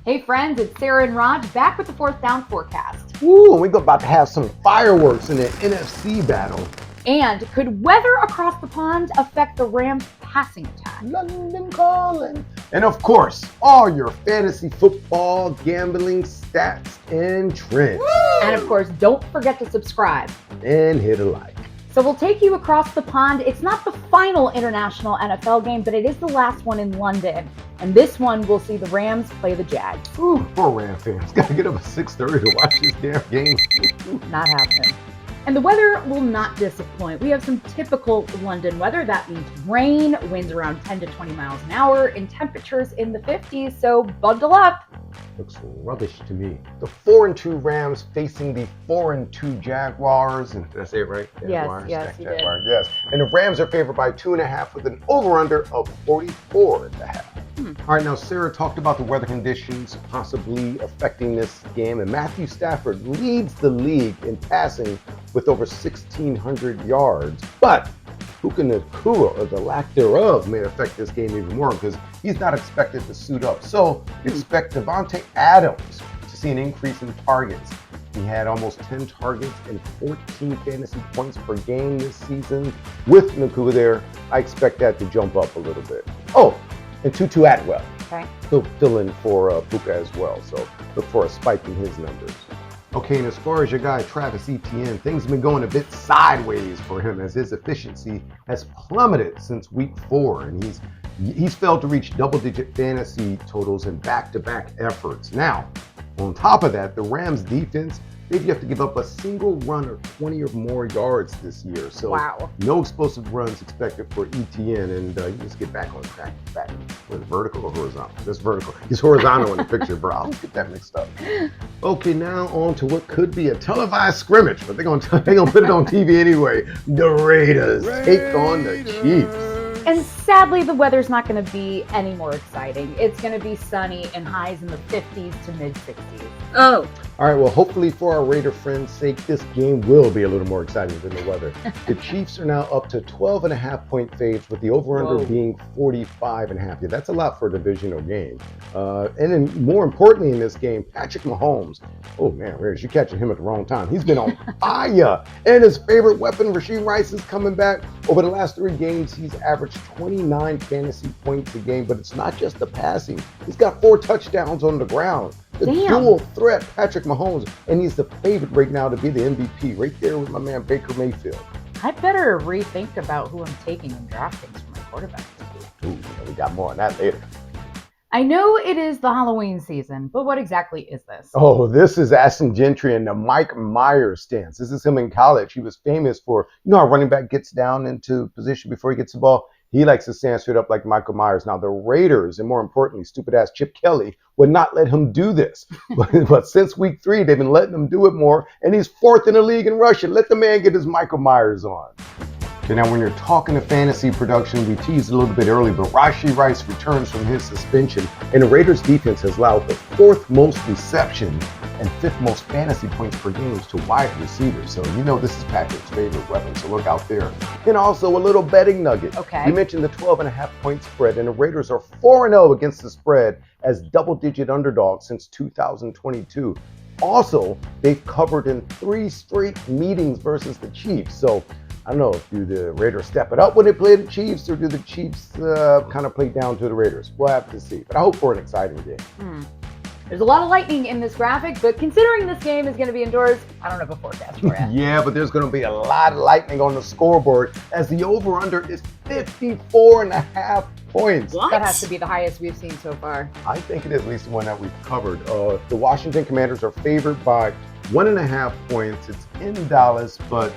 Hey friends, it's Sarah and Raj back with the fourth down forecast. Ooh, and we're about to have some fireworks in the NFC battle. And could weather across the pond affect the Rams' passing attack? London calling. And of course, all your fantasy football gambling stats and trends. Woo! And of course, don't forget to subscribe. And hit a like. So we'll take you across the pond. It's not the final international NFL game, but it is the last one in London. And this one, we'll see the Rams play the Jags. Ooh, poor Ram fans. Gotta get up at 6:30 to watch this damn game. Not happening. And the weather will not disappoint. We have some typical London weather. That means rain, winds around 10 to 20 miles an hour, and temperatures in the 50s, so bundle up. Looks rubbish to me. The 4-2 Rams facing the 4-2 Jaguars. And did I say it right? Jaguars. Yes, you did. Yes. And the Rams are favored by 2.5 with an over-under of 44.5. All right, now Sarah talked about the weather conditions possibly affecting this game, and Matthew Stafford leads the league in passing with over 1,600 yards. But Puka, or the lack thereof, may affect this game even more because he's not expected to suit up. So expect Devontae Adams to see an increase in targets. He had almost 10 targets and 14 fantasy points per game this season. With Nakua there, I expect that to jump up a little bit. Oh, and Tutu Atwell. Okay. He'll fill in for Puka as well, so look for a spike in his numbers. Okay, and as far as your guy Travis Etienne, things have been going a bit sideways for him as his efficiency has plummeted since week 4, and he's failed to reach double-digit fantasy totals in back-to-back efforts. Now, on top of that, the Rams defense, they've yet to give up a single run or 20 or more yards this year. So no explosive runs expected for Etienne, and you just get back on track. Was it vertical or horizontal? That's vertical. He's horizontal in the picture, bro. I'll get that mixed up. Okay, now on to what could be a televised scrimmage, but they're gonna put it on TV anyway. The Raiders take on the Chiefs. And sadly, the weather's not going to be any more exciting. It's going to be sunny and highs in the 50s to mid-60s. Oh. All right, well, hopefully for our Raider friends' sake, this game will be a little more exciting than the weather. The Chiefs are now up to 12.5-point faves, with the over-under being 45.5. Yeah, that's a lot for a divisional game. And then more importantly in this game, Patrick Mahomes. Oh, man, Raiders, you're catching him at the wrong time. He's been on fire. And his favorite weapon, Rashee Rice, is coming back. Over the last 3 games, he's averaged 29 fantasy points a game, but it's not just the passing. He's got 4 touchdowns on the ground. The dual threat, Patrick Mahomes, and he's the favorite right now to be the MVP, right there with my man Baker Mayfield. I better rethink about who I'm taking in DraftKings for my quarterback. Ooh, we got more on that later. I know it is the Halloween season, but what exactly is this? Oh, this is Ashton Gentry and the Mike Myers stance. This is him in college. He was famous for, how running back gets down into position before he gets the ball. He likes to stand straight up like Michael Myers. Now, the Raiders, and more importantly, stupid-ass Chip Kelly, would not let him do this. But since week 3, they've been letting him do it more, and he's 4th in the league in rushing. Let the man get his Michael Myers on. Okay, now when you're talking to fantasy production, we teased a little bit early, but Rashee Rice returns from his suspension, and the Raiders defense has allowed the 4th most receptions and 5th most fantasy points per game to wide receivers. So this is Patrick's favorite weapon, so look out there. And also a little betting nugget. Okay. You mentioned the 12.5-point spread, and the Raiders are 4-0 against the spread as double-digit underdogs since 2022. Also, they've covered in 3 straight meetings versus the Chiefs. So I don't know, do the Raiders step it up when they play the Chiefs, or do the Chiefs kind of play down to the Raiders? We'll have to see. But I hope for an exciting game. There's a lot of lightning in this graphic, but considering this game is going to be indoors, I don't have a forecast for it. Yeah, but there's going to be a lot of lightning on the scoreboard as the over-under is 54.5 points. What? That has to be the highest we've seen so far. I think it is at least the one that we've covered. The Washington Commanders are favored by 1.5 points. It's in Dallas, but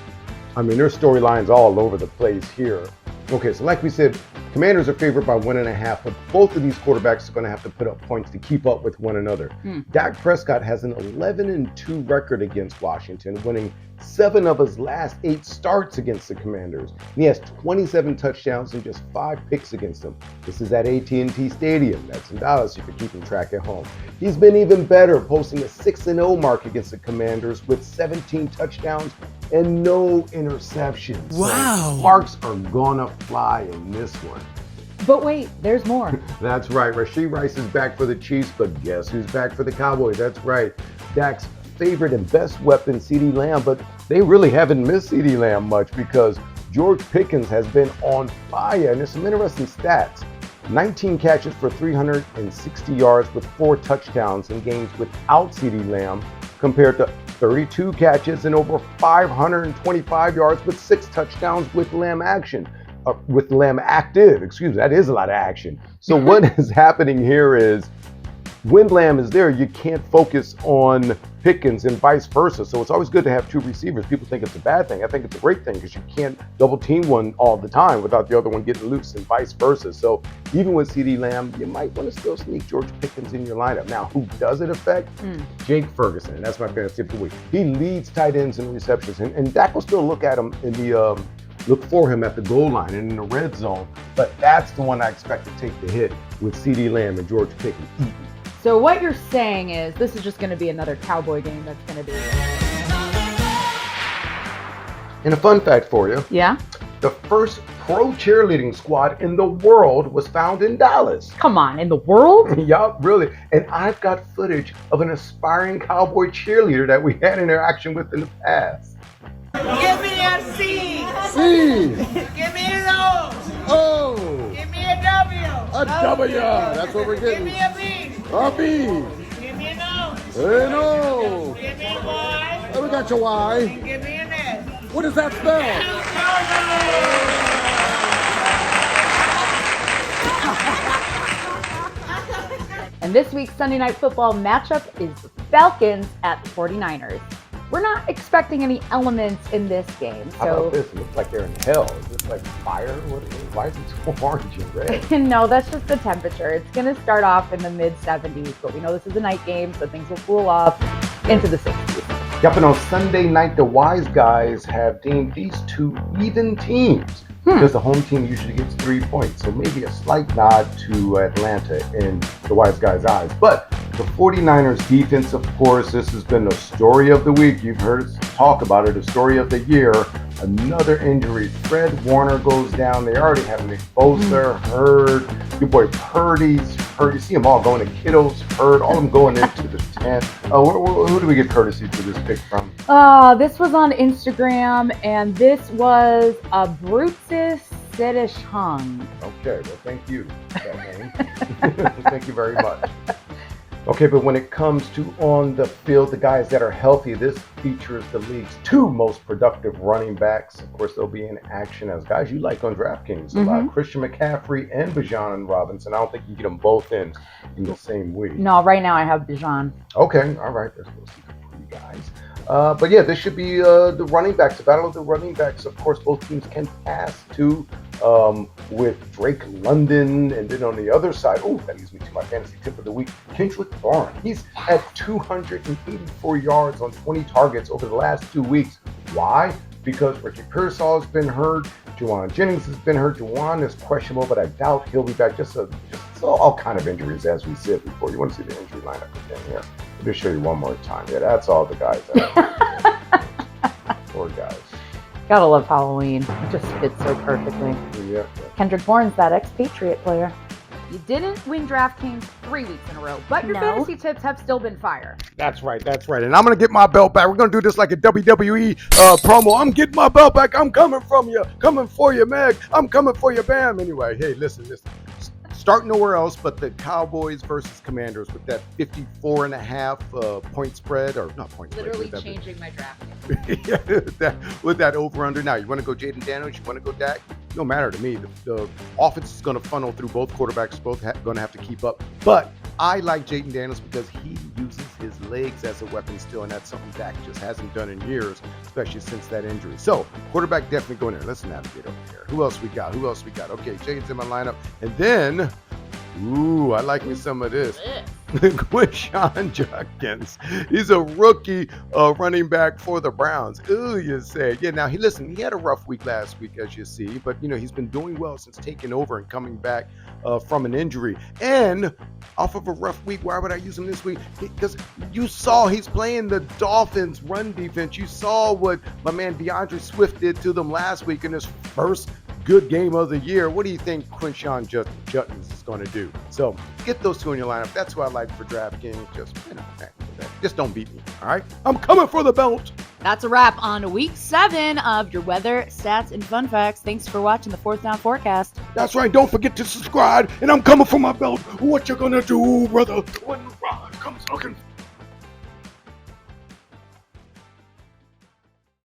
there's storylines all over the place here. Okay, so like we said, Commanders are favored by 1.5, but both of these quarterbacks are going to have to put up points to keep up with one another. Dak Prescott has an 11-2 record against Washington, winning 7 of his last 8 starts against the Commanders. He has 27 touchdowns and just 5 picks against them. This is at AT&T Stadium. That's in Dallas if you're keeping track at home. He's been even better, posting a 6-0 mark against the Commanders with 17 touchdowns and no interceptions. Wow. So sparks are gonna fly in this one. But wait, there's more. That's right. Rashee Rice is back for the Chiefs, but guess who's back for the Cowboys? That's right. Dak's favorite and best weapon, CeeDee Lamb, but they really haven't missed CeeDee Lamb much because George Pickens has been on fire, and there's some interesting stats. 19 catches for 360 yards with 4 touchdowns in games without CeeDee Lamb, compared to 32 catches and over 525 yards with 6 touchdowns with Lamb action. With Lamb active, that is a lot of action. So what is happening here is when Lamb is there, you can't focus on Pickens and vice versa. So it's always good to have 2 receivers. People think it's a bad thing. I think it's a great thing because you can't double team one all the time without the other one getting loose and vice versa. So even with CeeDee Lamb, you might want to still sneak George Pickens in your lineup. Now, who does it affect? Jake Ferguson. And that's my fantasy tip of the week. He leads tight ends in receptions. And Dak will still look at him in the look for him at the goal line and in the red zone. But that's the one I expect to take the hit with CeeDee Lamb and George Pickens eating. So what you're saying is this is just going to be another Cowboy game that's going to be... And a fun fact for you. Yeah? The first pro cheerleading squad in the world was found in Dallas. Come on, in the world? Yup, really. And I've got footage of an aspiring Cowboy cheerleader that we had interaction with in the past. Give me a C. C. Give me an O. O. Give me a W. A W. That's what we're Give getting. me a B. A B. Give me an O. An O. Give me a Y. And we got your Y. And give me an S. What does that spell? And this week's Sunday Night Football matchup is the Falcons at the 49ers. We're not expecting any elements in this game. How about this? It looks like they're in hell. Is this like fire? Why is it so orange and red? No, that's just the temperature. It's going to start off in the mid-70s, but we know this is a night game, so things will cool off into the 60s. Yep, and on Sunday night, the Wise Guys have deemed these 2 even teams because the home team usually gets 3 points. So maybe a slight nod to Atlanta in the Wise Guys' eyes. But the 49ers defense, of course, this has been the story of the week. You've heard us talk about it, the story of the year. Another injury. Fred Warner goes down. They already have Nick Bosa, Hurd, your boy Purdy's hurt. You see them all going to Kittle's, Hurd, all of them going into the tent. Who do we get courtesy for this pick from? This was on Instagram, and this was a Brutus Sidishung. Okay, well, thank you for that name. Thank you very much. Okay, but when it comes to on the field, the guys that are healthy, this features the league's 2 most productive running backs. Of course, they'll be in action as guys you like on DraftKings a lot. Christian McCaffrey and Bijan Robinson. I don't think you get them both in the same week. No, right now I have Bijan. Okay, all right. Let's go see for you guys. But yeah, this should be the running backs, the battle of the running backs. Of course, both teams can pass too, with Drake London. And then on the other side, that leads me to my fantasy tip of the week, Kendrick Bourne. He's at 284 yards on 20 targets over the last 2 weeks. Why? Because Richard Pearsall has been hurt, Juwan Jennings has been hurt, Juwan is questionable, but I doubt he'll be back. Just all kind of injuries as we said before. You want to see the injury lineup again here? Let me show you one more time. Yeah, that's all the guys. Poor guys. Gotta love Halloween. It just fits so perfectly. Yeah. Kendrick Bourne's that ex-Patriot player. You didn't win DraftKings 3 weeks in a row, but your fantasy tips have still been fire. That's right. And I'm going to get my belt back. We're going to do this like a WWE promo. I'm getting my belt back. I'm coming from you. Coming for you, Meg. I'm coming for you, Bam. Anyway, hey, listen. Start nowhere else but the Cowboys versus Commanders with that 54.5 point spread, or not point spread. Literally changing my draft. Yeah, with that over-under. Now, you want to go Jaden Daniels? You want to go Dak? No matter to me. The offense is going to funnel through both quarterbacks. Both going to have to keep up. But I like Jaden Daniels because he uses his legs as a weapon still, and that's something Dak just hasn't done in years, especially since that injury. So, quarterback definitely going there. Let's navigate over here. Who else we got? Okay, Jaden's in my lineup. And then, I like me some of this. Quinshon Judkins. He's a rookie running back for the Browns. You say. Yeah, now, he had a rough week last week, as you see, but, he's been doing well since taking over and coming back from an injury. And off of a rough week, why would I use him this week? Because you saw he's playing the Dolphins run defense. You saw what my man DeAndre Swift did to them last week in his first good game of the year. What do you think Quinshon Juttons is going to do? So get those two in your lineup. That's what I like for DraftKings. Just don't beat me. All right. I'm coming for the belt. That's a wrap on week 7 of your weather, stats, and fun facts. Thanks for watching the 4th Down Forecast. That's right. Don't forget to subscribe. And I'm coming for my belt. What you gonna do, brother? When the ride comes looking.